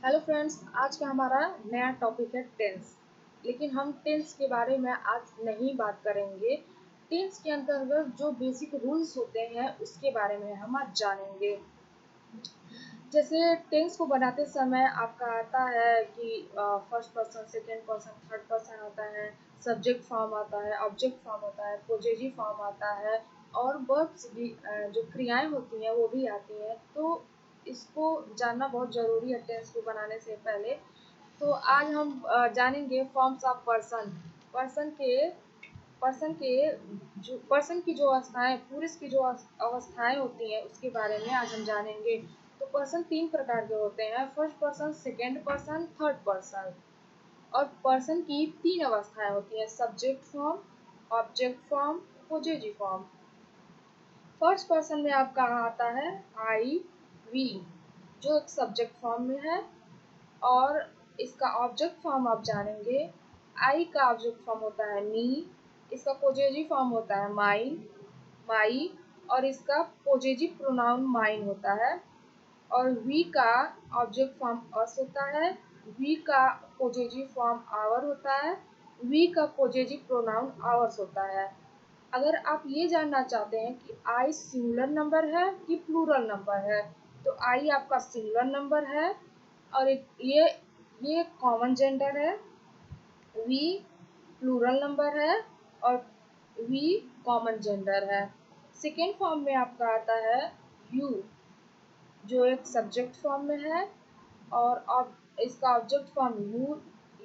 Hello friends, आज का हमारा नया टॉपिक है टेंस। लेकिन हम टेंस के बारे में आज नहीं बात करेंगे। टेंस के अंतर्गत जो बेसिक रूल्स होते हैं उसके बारे में हम आज जानेंगे। जैसे टेंस को बनाते समय आपका आता है कि first person, second person, third person आता है, सब्जेक्ट फॉर्म आता है, ऑब्जेक्ट फॉर्म होता है, पोजेसिव फॉर्म आता है और वर्ब्स भी जो क्रियाएं होती हैं वो भी आती हैं। तो इसको जानना बहुत ज़रूरी है टेंस को बनाने से पहले। तो आज हम जानेंगे फॉर्म्स ऑफ पर्सन। पर्सन के पर्सन के जो पर्सन की जो अवस्थाएं, पुरुष की जो अवस्थाएं होती हैं उसके बारे में आज हम जानेंगे। तो पर्सन तीन प्रकार के होते हैं, first person, second person, third person. और पर्सन की तीन अवस्थाएं होती हैं, subject form, object form, possessive form. First person में आपका आता है आई, वी, जो एक सब्जेक्ट फॉर्म में है। और इसका ऑब्जेक्ट फॉर्म आप जानेंगे। आई का ऑब्जेक्ट फॉर्म होता है मी, इसका पोजेसिव फॉर्म होता है माइन, माई, और इसका पोजेसिव प्रोनाउन माइन होता है। और वी का ऑब्जेक्ट फॉर्म अस होता है, वी का पोजेसिव फॉर्म आवर होता है, वी का पोजेसिव प्रोनाउन आवर्स होता है। अगर आप ये जानना चाहते हैं कि आई सिंगुलर नंबर है कि प्लूरल नंबर है, तो आई आपका सिंगुलर नंबर है और ये कॉमन जेंडर है, वी प्लूरल नंबर है और वी कॉमन जेंडर है। सेकेंड फॉर्म में आपका आता है यू, जो एक सब्जेक्ट फॉर्म में है और इसका ऑब्जेक्ट फॉर्म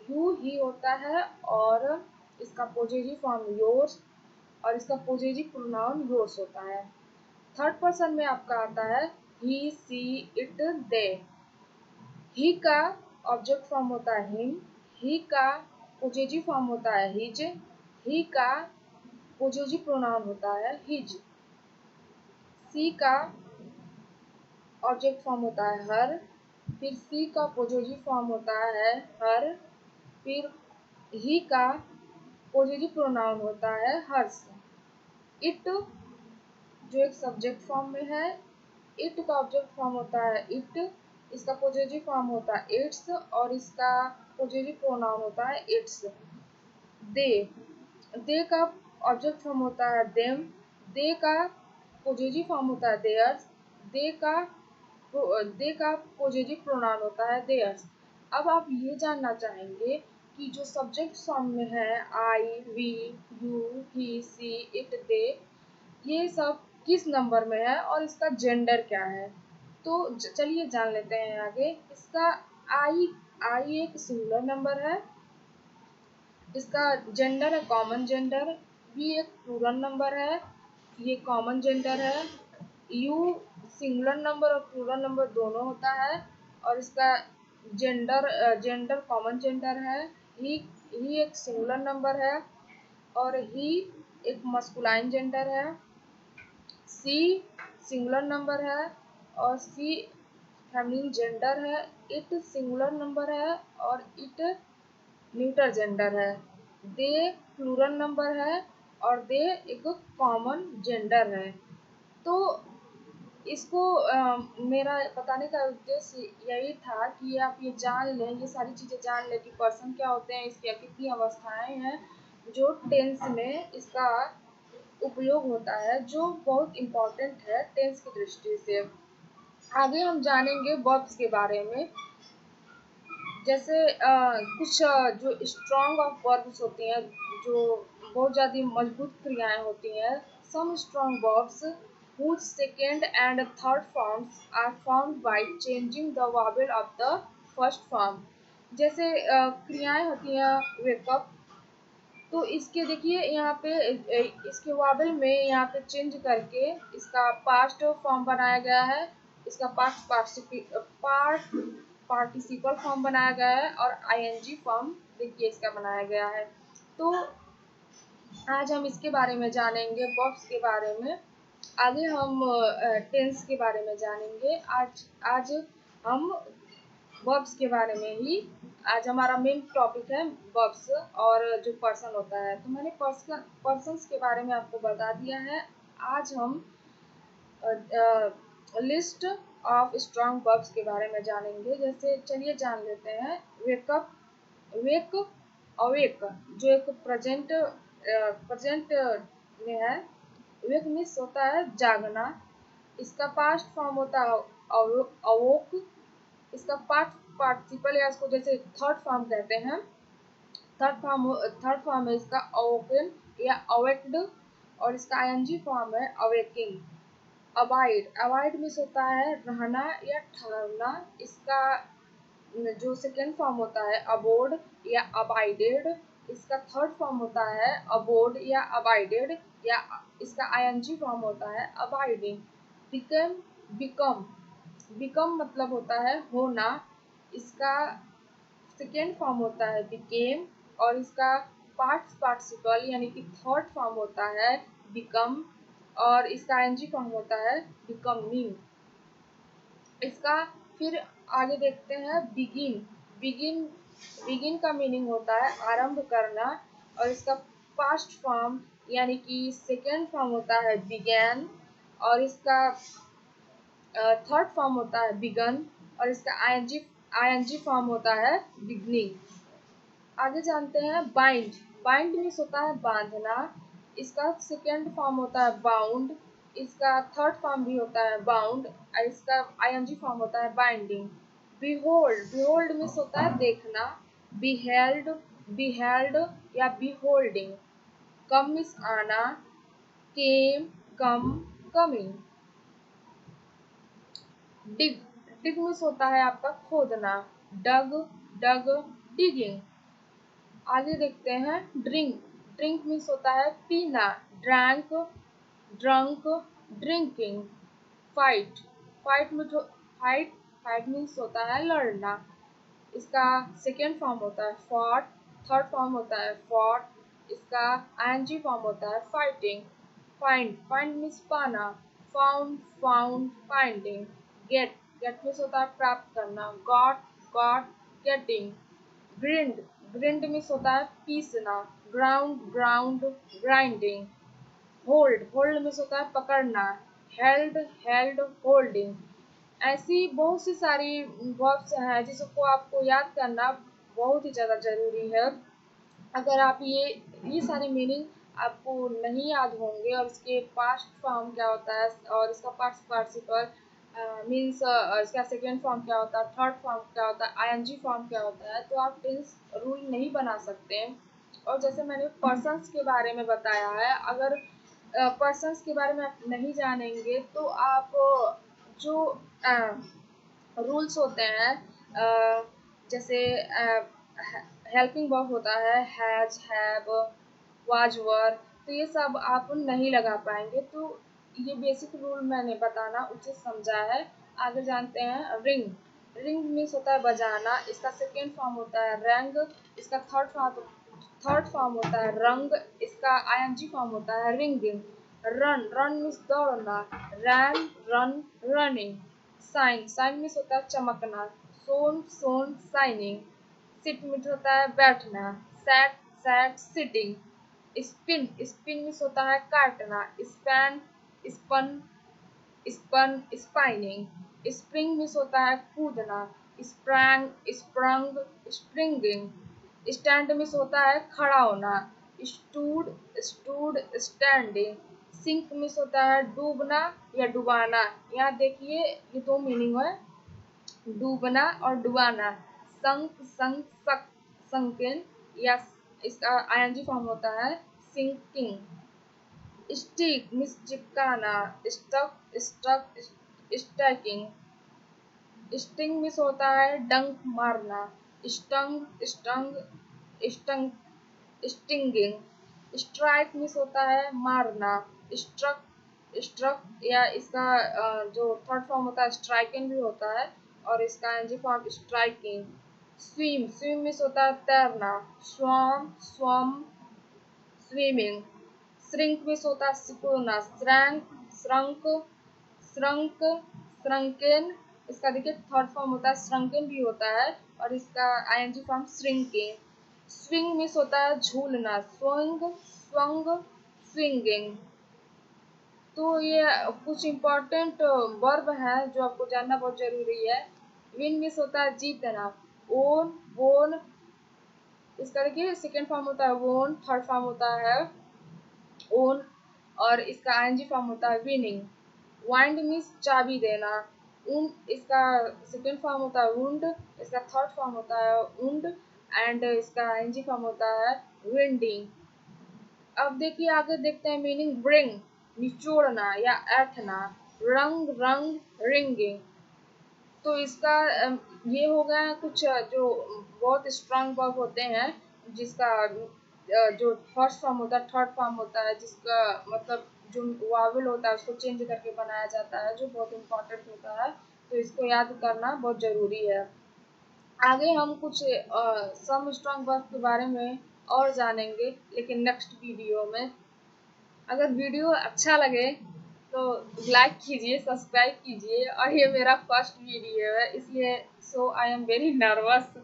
यू ही होता है और इसका पोजेसिव फॉर्म योर्स और इसका पोजेसिव प्रोनाउन योर्स होता है। थर्ड पर्सन में आपका आता है ही, सी, इट, दे। ही का ऑब्जेक्ट फॉर्म होता है हिम, ही का पोजेसिव फॉर्म होता है हिज, ही का पोजेसिव प्रोनाउन होता है हिज। सी का ऑब्जेक्ट फॉर्म होता है हर, फिर सी का पोजेसिव फॉर्म होता है हर, फिर ही का पोजेसिव प्रोनाउन होता है हर्स। इट, जो एक सब्जेक्ट फॉर्म में है, इट का ऑब्जेक्ट फॉर्म होता है इट, इसका पोजेसिव फॉर्म होता है इट्स और इसका पोजेसिव प्रोनाउन होता है इट्स। दे, दे का ऑब्जेक्ट फॉर्म होता है देम, दे का पोजेसिव फॉर्म होता है देयर्स, दे का पोजेसिव प्रोनाउन होता है देयर्स। अब आप ये जानना चाहेंगे कि जो सब्जेक्ट फॉर्म में है I, we, you, he, she, it, they, ये सब किस नंबर में है और इसका जेंडर क्या है। तो चलिए जान लेते हैं आगे। इसका आई आई एक सिंगुलर नंबर है, इसका जेंडर है कॉमन जेंडर। वी एक प्लूरल नंबर है, ये कॉमन जेंडर है। यू सिंगुलर नंबर और प्लूरल नंबर दोनों होता है और इसका जेंडर कॉमन जेंडर है। ही एक सिंगुलर नंबर है और ही एक मस्कुलाइन जेंडर है। सी सिंगुलर नंबर है और सी फेमिनिन जेंडर है। इट सिंगुलर नंबर है और इट न्यूटर जेंडर है। दे प्लूरल नंबर है और दे एक कॉमन जेंडर है। तो इसको मेरा बताने का उद्देश्य यही था कि आप ये जान लें, ये सारी चीज़ें जान लें कि पर्सन क्या होते हैं, इसकी कितनी अवस्थाएं हैं जो टेंस में इसका उपयोग होता है, जो बहुत इम्पोर्टेंट है टेंस की दृष्टि से। आगे हम जानेंगे वर्ब्स के बारे में। जैसे कुछ जो स्ट्रॉन्ग ऑफ वर्ब्स होती हैं, जो बहुत ज़्यादा मजबूत क्रियाएं होती हैं। Some strong verbs whose second and third forms are formed by changing the vowel of the first form। जैसे क्रियाएं होती हैं वेकअप, तो इसके देखिए यहाँ पे इसके वावल में यहाँ पे चेंज करके इसका पास्ट फॉर्म बनाया गया है, इसका पार्टिसिपल फॉर्म बनाया गया है और आईएनजी फॉर्म देखिए इसका बनाया गया है। तो आज हम इसके बारे में जानेंगे, वर्ब्स के बारे में। आगे हम टेंस के बारे में जानेंगे। आज हम वर्ब्स के बारे में ही, आज हमारा मेन टॉपिक है वर्ब्स और जो पर्सन होता है। तो मैंने पर्सन्स के बारे में आपको बता दिया है। आज हम लिस्ट ऑफ स्ट्रॉन्ग वर्ब्स के बारे में जानेंगे। जैसे चलिए जान लेते हैं। वेकअप, वेक, अवेक, जो एक प्रेजेंट में है। वेक मीन्स होता है जागना, इसका पास्ट फॉर्म होता है अवोक, इसका पास्ट पार्टिसिपल या इसको जैसे थर्ड फॉर्म कहते हैं। थर्ड फॉर्म है इसका अवोकन या अवेक्ड, और इसका आईएनजी फॉर्म है अवेकिंग। अबाइड, अबाइड मीन्स होता है रहना या ठहरना, इसका जो सेकेंड फॉर्म होता है अबोर्ड या अबाइडेड, इसका थर्ड फॉर्म होता है अबोर्ड या अबाइडेड, या इसका आईएनजी फॉर्म होता है अबाइडिंग। बिकम, बिकम, बिकम मतलब होता है होना, इसका सेकेंड फॉर्म होता है बिकेम, और इसका पास्ट पार्टिसिपल यानी कि थर्ड फॉर्म होता है बिकम, और इसका आईएनजी फॉर्म होता है बिकमिंग। इसका फिर आगे देखते हैं बिगिन। बिगिन, बिगिन का मीनिंग होता है आरंभ करना, और इसका पास्ट फॉर्म यानी कि सेकेंड फॉर्म होता है बिगैन, और इसका थर्ड फॉर्म होता है बिगन, और इसका आईएनजी फॉर्म होता है बिगनिंग। आगे जानते हैं बाइंड। बाइंड मीन्स होता है बांधना, इसका सेकेंड फॉर्म होता है बाउंड, इसका थर्ड फॉर्म भी होता है बाउंड, और इसका आईएनजी फॉर्म होता है बाइंडिंग। बिहोल्ड, बिहोल्ड मीन्स होता है देखना, बिहेल्ड, बिहेल्ड या बिहोल्डिंग। कम मीन्स आना, केम, कम, कमिंग। डिग, डिग मीन्स होता है आपका खोदना, डग, डग, डिगिंग। आगे देखते हैं ड्रिंक। ड्रिंक मीन्स होता है पीना, drank, drunk, drinking. Fight, fight में जो फाइट, फाइट मीन्स होता है लड़ना, इसका सेकेंड फॉर्म होता है फॉट, थर्ड फॉर्म होता है फॉट, इसका आईएनजी फॉर्म होता है फाइटिंग। फाइंड, फाइंड मीन्स पाना, found, found, finding. Get, get means होता है प्राप्त करना, got, got, getting. Grind, grind means होता है पीसना, ground, ground, grinding. Hold, hold means होता है पकड़ना, हेल्ड, हेल्ड, होल्डिंग। ऐसी बहुत सी सारी वर्ब्स हैं जिसको आपको याद करना बहुत ही ज़्यादा ज़रूरी है। अगर आप ये सारे मीनिंग आपको नहीं याद होंगे, और इसके पास्ट फॉर्म क्या होता है और इसका पास्ट पार्टिसिपल मीन्स इसका सेकेंड फॉर्म क्या होता है, थर्ड फॉर्म क्या होता है, आईएनजी फॉर्म क्या होता है, तो आप टेंस रूल नहीं बना सकते। और जैसे मैंने पर्सन्स के बारे में बताया है, अगर पर्सन्स के बारे में आप नहीं जानेंगे तो आप जो रूल्स होते हैं, जैसे हेल्पिंग वर्ब होता है हैज, हैव, वाज, वर, तो ये सब आप नहीं लगा पाएंगे। तो ये बेसिक रूल मैंने बताना उचित समझा है। आगे जानते हैं रिंग। रिंग मीन्स होता है बजाना, इसका सेकेंड फॉर्म होता है रंग, इसका थर्ड फॉर्म होता है रंग, इसका आईएनजी फॉर्म होता है रिंगिंग। रन, रन मीन्स दौड़ना, run, run, running. Shine, shine means होता है चमकना, shone, shone, shining. Sit means होता है बैठना, sat, sat, sitting. Spin, spin means होता है काटना, span, spun, spun, spinning. Spring means होता है कूदना, sprang, sprung, springing. Stand means होता है खड़ा होना, stood, stood, standing. Sink means होता है डूबना या डुबाना। यहाँ देखिए ये दो मीनिंग है, डूबना और डुबाना। संक, संक, सक, संकिन, या इसका आईएनजी फॉर्म होता है सिंकिंग। स्टिक मीन्स चिपकाना, stuck, stuck, sticking. Sting means होता है डंक मारना, stung, stung, stung, stinging. Strike means होता है मारना, स्ट्रक, स्ट्रक, या इसका जो थर्ड फॉर्म होता है स्ट्राइकिंग भी होता है, और इसका NG form striking. Swim, swim means होता है तैरना, swam, swam, swimming. Shrink means होता है सिकुड़ना, श्रैंक, श्रंक, श्रंक, श्रंकेन। इसका देखिए थर्ड फॉर्म होता है श्रंकेन भी होता है, और इसका ING form shrinking. Swing means होता है झूलना, स्विंग, स्वंग, स्विंगिंग। तो ये कुछ इम्पोर्टेंट वर्ब है जो आपको जानना बहुत जरूरी है। विन मिस होता है जीतना, ओन वोन, इसका देखिए सेकेंड फॉर्म होता है वोन, थर्ड फॉर्म होता है ओन, और इसका आईएनजी फॉर्म होता है विनिंग। वाइंड मीन्स चाबी देना, उन इसका सेकेंड फॉर्म होता है वुंड, इसका थर्ड फॉर्म होता है उंड, एंड इसका आईएनजी फॉर्म होता है विंडिंग। अब देखिए आगे देखते हैं मीनिंग। ब्रिंग निचोड़ना या ऐंठना, रंग रंग रिंगिंग। तो इसका ये हो गया कुछ जो बहुत स्ट्रांग वर्ब होते हैं जिसका जो फर्स्ट फॉर्म होता है, थर्ड फॉर्म होता है, जिसका मतलब जो वावल होता है उसको चेंज करके बनाया जाता है, जो बहुत इम्पोर्टेंट होता है। तो इसको याद करना बहुत ज़रूरी है। आगे हम कुछ सम स्ट्रांग वर्ब के बारे में और जानेंगे, लेकिन नेक्स्ट वीडियो में। अगर वीडियो अच्छा लगे तो लाइक कीजिए, सब्सक्राइब कीजिए, और ये मेरा फर्स्ट वीडियो है इसलिए सो आई एम वेरी नर्वस।